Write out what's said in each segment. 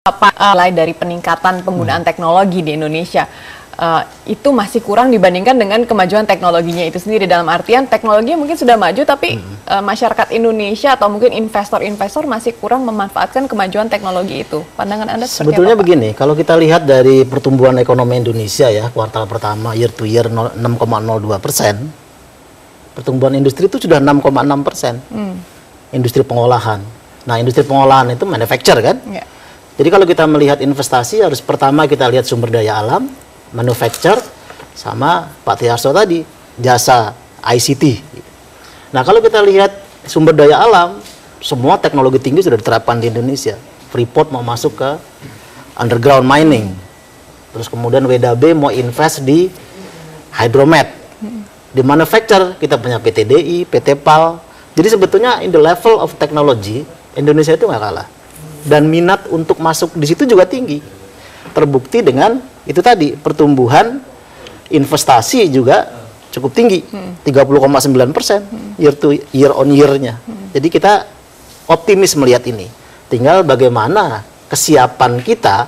Mulai dari peningkatan penggunaan teknologi di Indonesia itu masih kurang dibandingkan dengan kemajuan teknologinya itu sendiri. Dalam artian teknologi mungkin sudah maju, tapi masyarakat Indonesia atau mungkin investor-investor masih kurang memanfaatkan kemajuan teknologi itu. Pandangan Anda seperti Sebetulnya apa, Pak? begini, kalau kita lihat dari pertumbuhan ekonomi Indonesia ya, kuartal pertama year to year 6,02%, pertumbuhan industri itu sudah 6,6%. Industri pengolahan. Nah, industri pengolahan itu manufacture kan? Ya. Jadi kalau kita melihat investasi harus pertama kita lihat sumber daya alam, manufacture, sama Pak Tiharso tadi, jasa ICT. Nah kalau kita lihat sumber daya alam, semua teknologi tinggi sudah diterapkan di Indonesia. Freeport mau masuk ke underground mining. Terus kemudian WDB mau invest di hydromet. Di manufacture kita punya PT DI, PT PAL. Jadi sebetulnya in the level of technology, Indonesia itu nggak kalah. Dan minat untuk masuk di situ juga tinggi. Terbukti dengan itu tadi, pertumbuhan investasi juga cukup tinggi, 30,9% year on year-nya. Jadi kita optimis melihat ini. Tinggal bagaimana kesiapan kita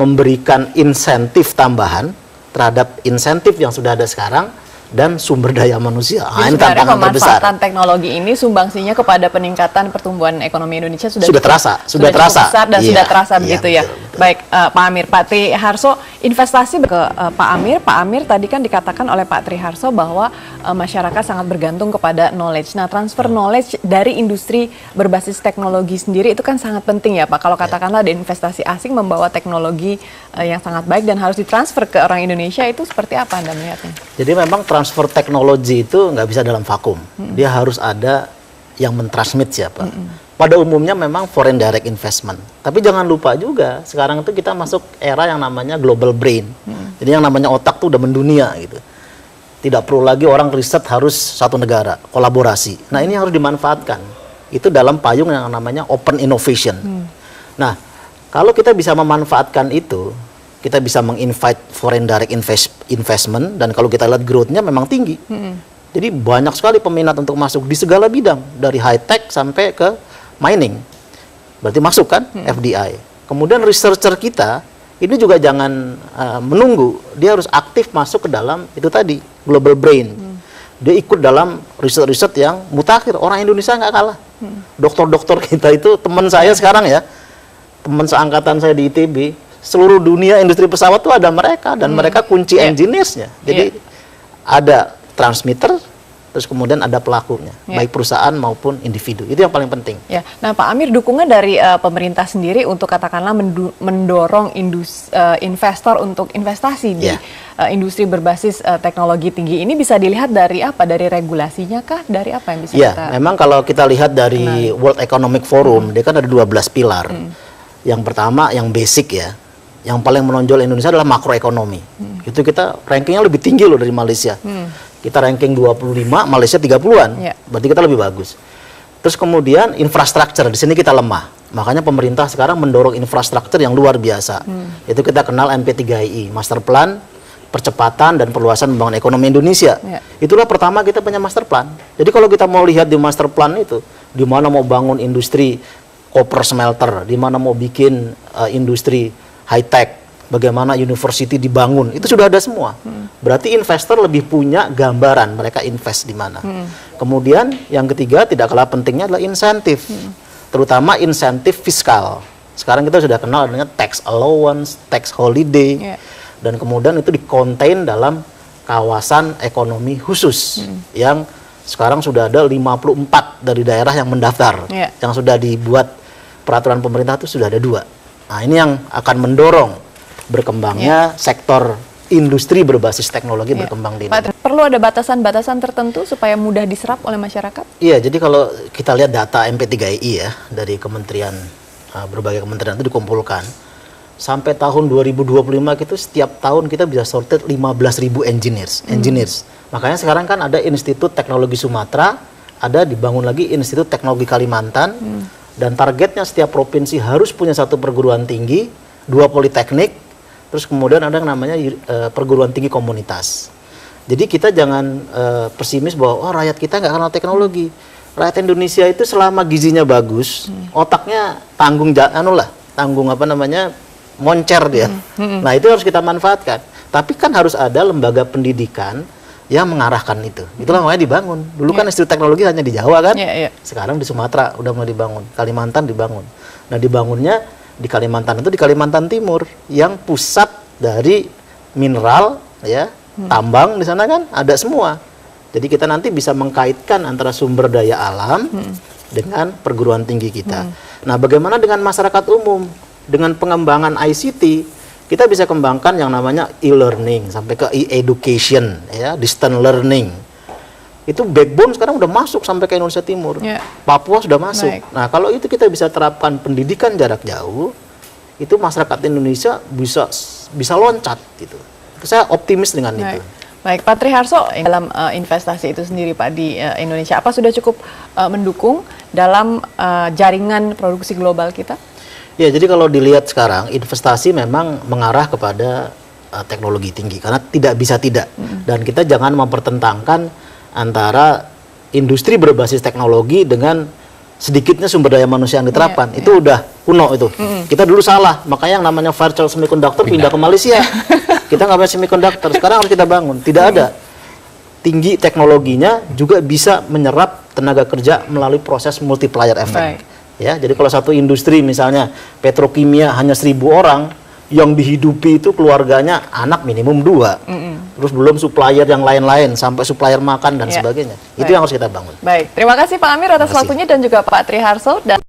memberikan insentif tambahan terhadap insentif yang sudah ada sekarang dan sumber daya manusia. Jadi sebenarnya pemanfaatan teknologi ini sumbangsinya kepada peningkatan pertumbuhan ekonomi Indonesia sudah terasa, sudah besar dan sudah terasa begitu ya. Betul. Baik, Pak Amir, Pak Triharso, investasi ke Pak Amir. Pak Amir tadi kan dikatakan oleh Pak Triharso bahwa masyarakat sangat bergantung kepada knowledge. Nah, transfer knowledge dari industri berbasis teknologi sendiri itu kan sangat penting ya Pak. Kalau katakanlah ada investasi asing membawa teknologi yang sangat baik dan harus ditransfer ke orang Indonesia, itu seperti apa Anda melihatnya? Jadi memang transfer teknologi itu nggak bisa dalam vakum. Dia harus ada yang mentransmit siapa. Pada umumnya memang foreign direct investment. Tapi jangan lupa juga, sekarang itu kita masuk era yang namanya global brain. Jadi yang namanya otak tuh udah mendunia gitu. Tidak perlu lagi orang riset harus satu negara, kolaborasi. Nah ini harus dimanfaatkan. Itu dalam payung yang namanya open innovation. Nah kalau kita bisa memanfaatkan itu, kita bisa menginvite foreign direct investment, dan kalau kita lihat growth-nya memang tinggi. Jadi banyak sekali peminat untuk masuk di segala bidang, dari high tech sampai ke mining. Berarti masuk kan FDI. Kemudian researcher kita ini juga jangan menunggu, dia harus aktif masuk ke dalam itu tadi, global brain. Dia ikut dalam riset-riset yang mutakhir. Orang Indonesia nggak kalah. Dokter-dokter kita itu teman saya sekarang ya, teman seangkatan saya di ITB, seluruh dunia industri pesawat itu ada mereka, dan mereka kunci engineers-nya. Jadi ada transmitter, terus kemudian ada pelakunya, baik perusahaan maupun individu. Itu yang paling penting. Ya. Nah, Pak Amir, dukungan dari pemerintah sendiri untuk katakanlah mendorong investor untuk investasi di industri berbasis teknologi tinggi ini bisa dilihat dari apa? Dari regulasinya kah? Dari apa yang bisa kita? Memang kalau kita lihat dari World Economic Forum, dia kan ada 12 pilar. Yang pertama, yang basic ya, yang paling menonjol Indonesia adalah makroekonomi. Itu kita rankingnya lebih tinggi loh dari Malaysia. Kita ranking 25, Malaysia 30-an. Berarti kita lebih bagus. Terus kemudian infrastruktur, di sini kita lemah. Makanya pemerintah sekarang mendorong infrastruktur yang luar biasa. Itu kita kenal MP3I, Master Plan Percepatan dan Perluasan Pembangunan Ekonomi Indonesia. Itulah pertama kita punya master plan. Jadi kalau kita mau lihat di master plan itu, di mana mau bangun industri copper smelter, di mana mau bikin industri high tech, bagaimana university dibangun, itu sudah ada semua. Berarti investor lebih punya gambaran mereka invest di mana. Kemudian yang ketiga tidak kalah pentingnya adalah insentif, terutama insentif fiskal. Sekarang kita sudah kenal dengan tax allowance, tax holiday, dan kemudian itu di-contain dalam kawasan ekonomi khusus yang sekarang sudah ada 54 dari daerah yang mendaftar, yang sudah dibuat peraturan pemerintah itu sudah ada 2. Nah ini yang akan mendorong berkembangnya sektor industri berbasis teknologi berkembang di Indonesia. Perlu ada batasan-batasan tertentu supaya mudah diserap oleh masyarakat? Iya, jadi kalau kita lihat data MP3I ya, dari kementerian, berbagai kementerian itu dikumpulkan, sampai tahun 2025 itu setiap tahun kita bisa sorted 15.000 engineers. Makanya sekarang kan ada Institut Teknologi Sumatera, ada dibangun lagi Institut Teknologi Kalimantan, dan targetnya setiap provinsi harus punya 1 perguruan tinggi, 2 politeknik, terus kemudian ada yang namanya perguruan tinggi komunitas. Jadi kita jangan pesimis bahwa rakyat kita nggak kenal teknologi. Rakyat Indonesia itu selama gizinya bagus, otaknya tanggung tanggung apa namanya moncer dia. Nah itu harus kita manfaatkan. Tapi kan harus ada lembaga pendidikan yang mengarahkan itu. Itulah makanya dibangun. Dulu kan Institut Teknologi hanya di Jawa kan. Sekarang di Sumatera udah mulai dibangun. Kalimantan dibangun. Nah dibangunnya di Kalimantan itu di Kalimantan Timur yang pusat dari mineral ya, tambang di sana kan ada semua. Jadi kita nanti bisa mengkaitkan antara sumber daya alam dengan perguruan tinggi kita. Nah, bagaimana dengan masyarakat umum? Dengan pengembangan ICT, kita bisa kembangkan yang namanya e-learning sampai ke e-education, ya, distant learning. Itu backbone sekarang udah masuk sampai ke Indonesia Timur. Papua sudah masuk. Baik. Nah, kalau itu kita bisa terapkan pendidikan jarak jauh, itu masyarakat Indonesia bisa loncat gitu. Saya optimis dengan itu. Baik, Pak Triharso, dalam investasi itu sendiri Pak di Indonesia, apa sudah cukup mendukung dalam jaringan produksi global kita? Ya, jadi kalau dilihat sekarang, investasi memang mengarah kepada teknologi tinggi, karena tidak bisa tidak. Dan kita jangan mempertentangkan antara industri berbasis teknologi dengan sedikitnya sumber daya manusia yang diterapkan. Itu udah kuno itu. Kita dulu salah, makanya yang namanya virtual semiconductor pindah ke Malaysia. Kita nggak punya semiconductor, sekarang harus kita bangun. Tidak ada. Tinggi teknologinya juga bisa menyerap tenaga kerja melalui proses multiplier effect. Ya, jadi kalau satu industri misalnya petrokimia hanya 1.000 orang, yang dihidupi itu keluarganya anak minimum 2. Terus belum supplier yang lain-lain, sampai supplier makan dan sebagainya. Itu yang harus kita bangun. Baik, terima kasih Pak Amir atas waktunya dan juga Pak Triharso.